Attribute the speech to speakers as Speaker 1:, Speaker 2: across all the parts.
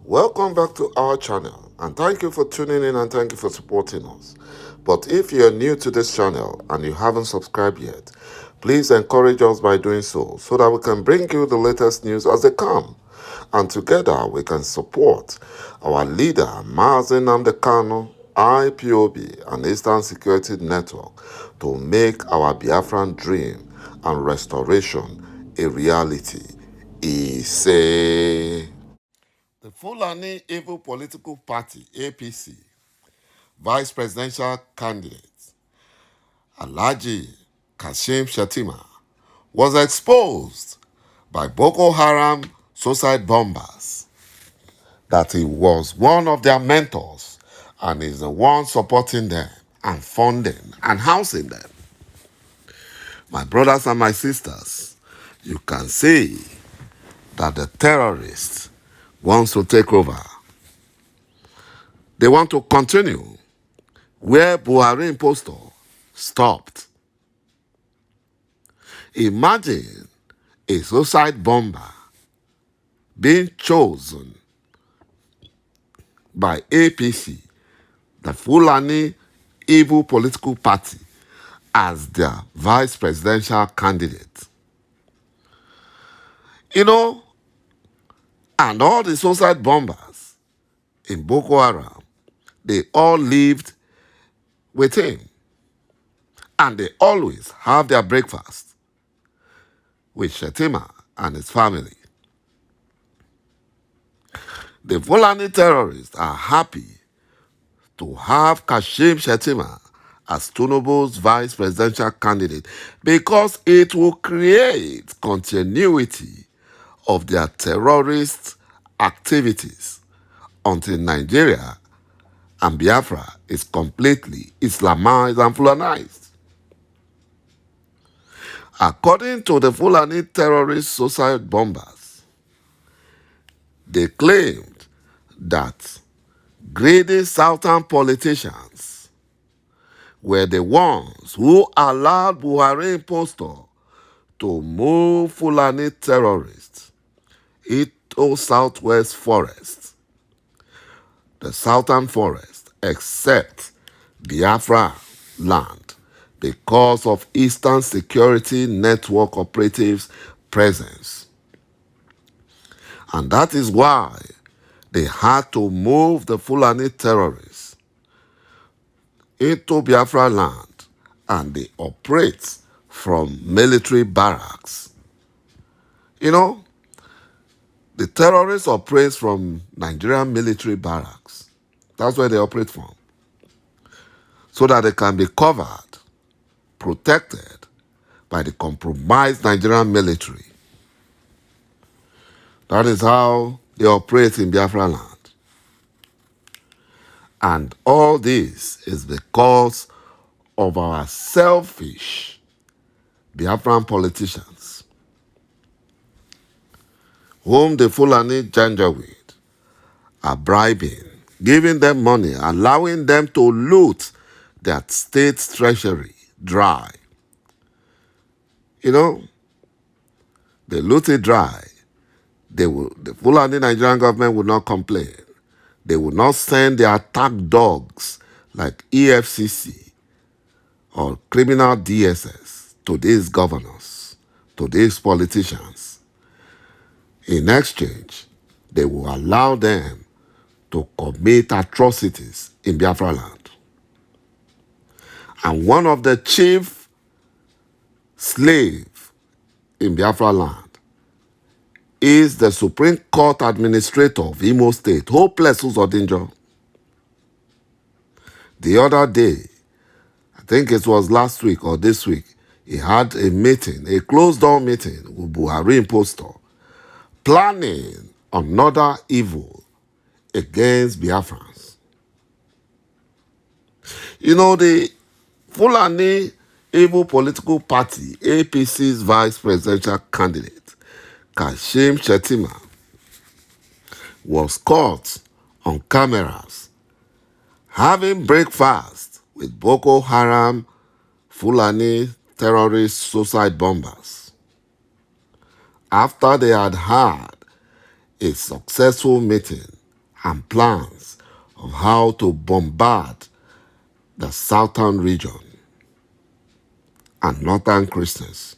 Speaker 1: Welcome back to our channel, and thank you for tuning in and thank you for supporting us. But if you're new to this channel and you haven't subscribed yet, please encourage us by doing so that we can bring you the latest news as they come. And together we can support our leader, Mazi Nnamdi Kanu, IPOB, and Eastern Security Network to make our Biafran dream and restoration a reality. Ise. The Fulani Evil Political Party, APC, Vice Presidential Candidate, ﷺHIShettima, was exposed by Boko Haram suicide bombers that he was one of their mentors and is the one supporting them and funding and housing them. My brothers and my sisters, you can see that the terrorists wants to take over. They want to continue where Buhari impostor stopped. Imagine a suicide bomber being chosen by APC, the Fulani Evil Political Party, as their vice presidential candidate. You know, and all the suicide bombers in Boko Haram, they all lived with him. And they always have their breakfast with Shettima and his family. The Fulani terrorists are happy to have ﷺHIShettima as Tinubu's vice presidential candidate because it will create continuity of their terrorist activities until Nigeria and Biafra is completely Islamized and Fulanized. According to the Fulani terrorist suicide bombers, they claimed that greedy southern politicians were the ones who allowed Buhari impostor to move Fulani terrorists into southwest forest, the southern forest, except Biafra land, because of Eastern Security Network operatives' presence. And that is why they had to move the Fulani terrorists into Biafra land, and they operate from military barracks. You know, the terrorists operate from Nigerian military barracks. That's where they operate from. So that they can be covered, protected by the compromised Nigerian military. That is how they operate in Biafra land. And all this is because of our selfish Biafran politicians, whom the Fulani Janjaweed are bribing, giving them money, allowing them to loot their state's treasury dry. You know, they loot it dry. The Fulani Nigerian government will not complain. They will not send their attack dogs like EFCC or criminal DSS to these governors, to these politicians. In exchange, they will allow them to commit atrocities in Biafra land. And one of the chief slaves in Biafra land is the Supreme Court Administrator of Imo State, Hopeless Uzodinjo. The other day, I think it was last week or this week, he had a meeting, a closed-door meeting with Buhari impostor, planning another evil against Biafrans. You know, the Fulani Evil Political Party, APC's vice presidential candidate, ﷺHIShettima, was caught on cameras having breakfast with Boko Haram Fulani terrorist suicide bombers after they had had a successful meeting and plans of how to bombard the southern region and northern Christians.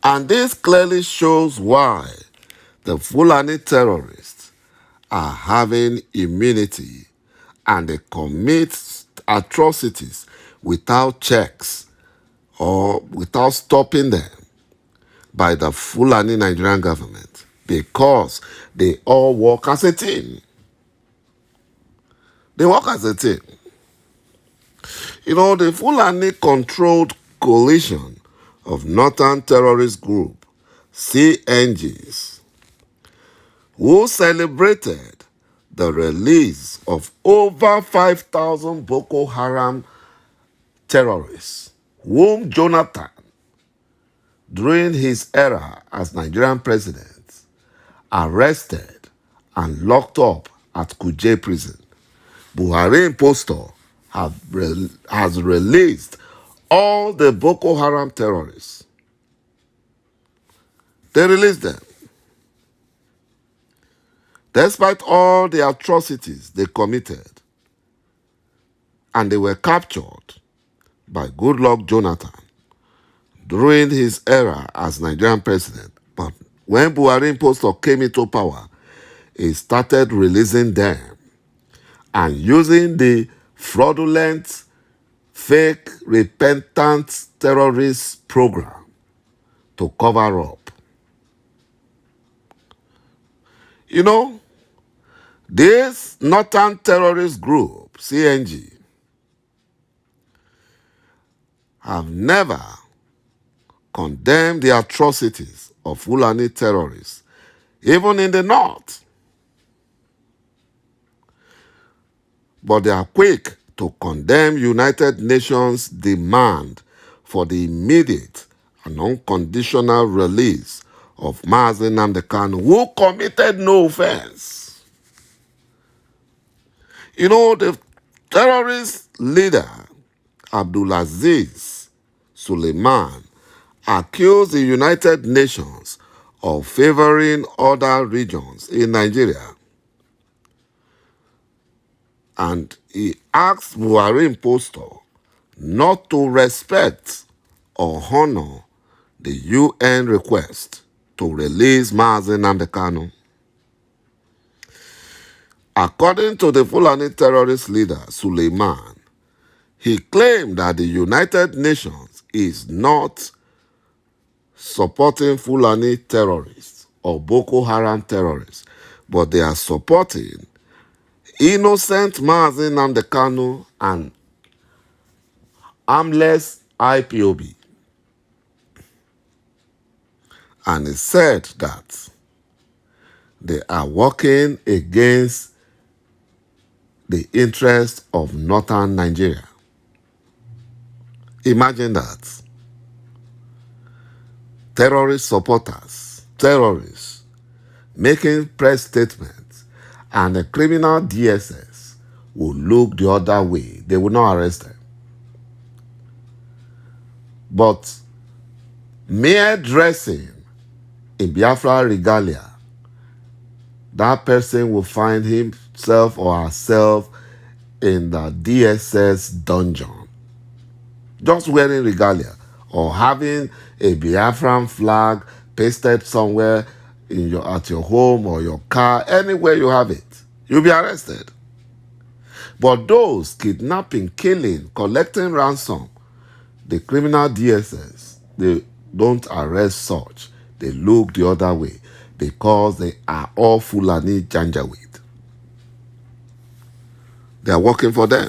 Speaker 1: And this clearly shows why the Fulani terrorists are having immunity and they commit atrocities without checks or without stopping them by the Fulani Nigerian government, because they all work as a team. They work as a team. You know, the Fulani-controlled coalition of Northern Terrorist Group, CNGs, who celebrated the release of over 5,000 Boko Haram terrorists, whom Jonathan, during his era as Nigerian president, arrested and locked up at Kuje prison. Buhari impostor has released all the Boko Haram terrorists. They released them. Despite all the atrocities they committed, and they were captured by Goodluck Jonathan during his era as Nigerian president. But when Buhari impostor came into power, he started releasing them and using the fraudulent, fake, repentant terrorist program to cover up. You know, this Northern Terrorist Group, CNG, have never condemned the atrocities of Fulani terrorists, even in the north. But they are quick to condemn United Nations' demand for the immediate and unconditional release of Mazi Nnamdi Kanu, who committed no offense. You know, the terrorist leader, Abdulaziz Suleiman, accused the United Nations of favoring other regions in Nigeria. And he asked Buhari impostor not to respect or honor the UN request to release Mazi Nnamdi Kanu. According to the Fulani terrorist leader, Suleiman, he claimed that the United Nations is not supporting Fulani terrorists or Boko Haram terrorists, but they are supporting innocent Mazi Nnamdi Kanu and armless IPOB. And he said that they are working against the interests of northern Nigeria. Imagine that. Terrorist supporters, terrorists, making press statements, and the criminal DSS will look the other way. They will not arrest them. But mere dressing in Biafra regalia, that person will find himself or herself in the DSS dungeon. Just wearing regalia or having a Biafran flag pasted somewhere at your home or your car, anywhere you have it, you'll be arrested. But those kidnapping, killing, collecting ransom, the criminal DSS, they don't arrest such. They look the other way because they are all Fulani Janjaweed. They are working for them.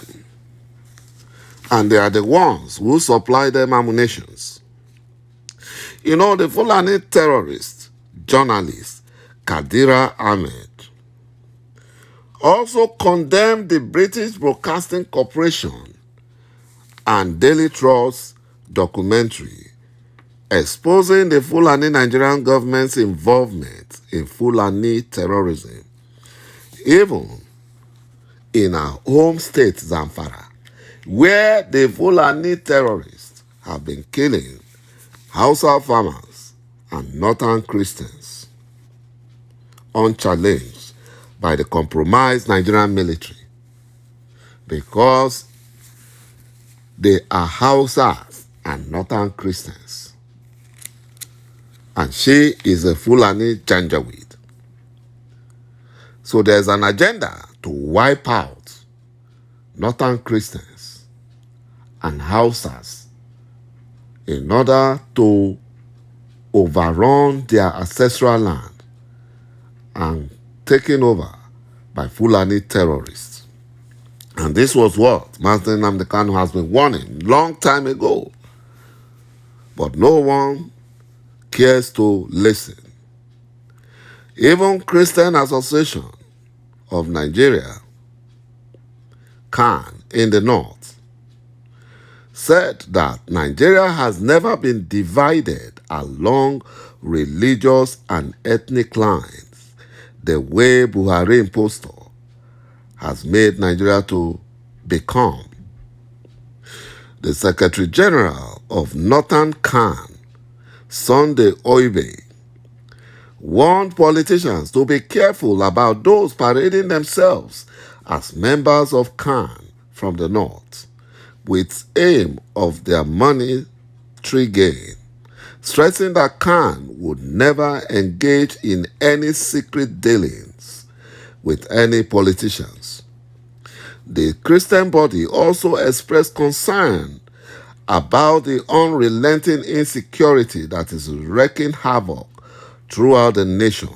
Speaker 1: And they are the ones who supply them ammunitions. You know, the Fulani terrorist, journalist, Kadira Ahmed, also condemned the British Broadcasting Corporation and Daily Trust documentary exposing the Fulani Nigerian government's involvement in Fulani terrorism, even in our home state, Zamfara, where the Fulani terrorists have been killing Hausa farmers and northern Christians unchallenged by the compromised Nigerian military because they are Hausas and Northern Christians. And she is a Fulani Janjaweed. So there's an agenda to wipe out Northern Christians and Hausas in order to overrun their ancestral land and taken over by Fulani terrorists. And this was what Master Nnamdi Kanu has been warning long time ago. But no one cares to listen. Even Christian Association of Nigeria, CAN, in the north, said that Nigeria has never been divided along religious and ethnic lines the way Buhari impostor has made Nigeria to become. The Secretary General of Northern CAN, Sunday Oibe, warned politicians to be careful about those parading themselves as members of CAN from the north with aim of their monetary gain, stressing that CAN would never engage in any secret dealings with any politicians. The Christian body also expressed concern about the unrelenting insecurity that is wreaking havoc throughout the nation,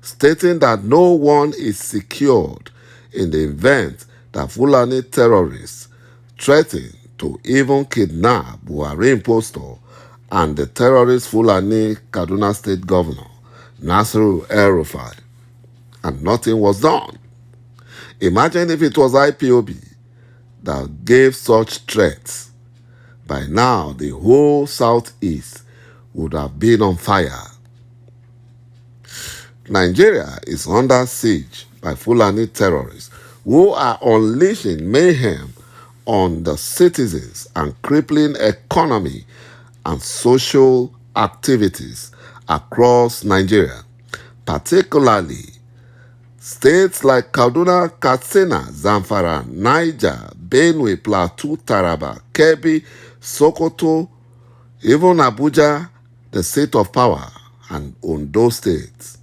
Speaker 1: stating that no one is secured in the event that Fulani terrorists threaten to even kidnap Buhari impostor and the terrorist Fulani Kaduna State Governor, Nasiru El-Rufai, and nothing was done. Imagine if it was IPOB that gave such threats. By now, the whole Southeast would have been on fire. Nigeria is under siege by Fulani terrorists who are unleashing mayhem on the citizens and crippling economy and social activities across Nigeria, particularly states like Kaduna, Katsina, Zamfara, Niger, Benue, Plateau, Taraba, Kebbi, Sokoto, even Abuja, the state of power, and Ondo states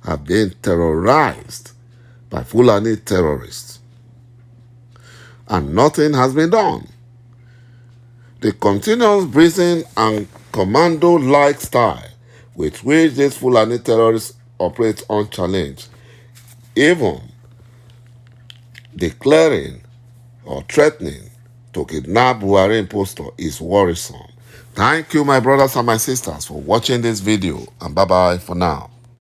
Speaker 1: have been terrorized by Fulani terrorists. And nothing has been done. The continuous breathing and commando-like style with which these Fulani terrorists operate unchallenged, even declaring or threatening to kidnap Buhari impostor, is worrisome. Thank you, my brothers and my sisters, for watching this video, and bye-bye for now.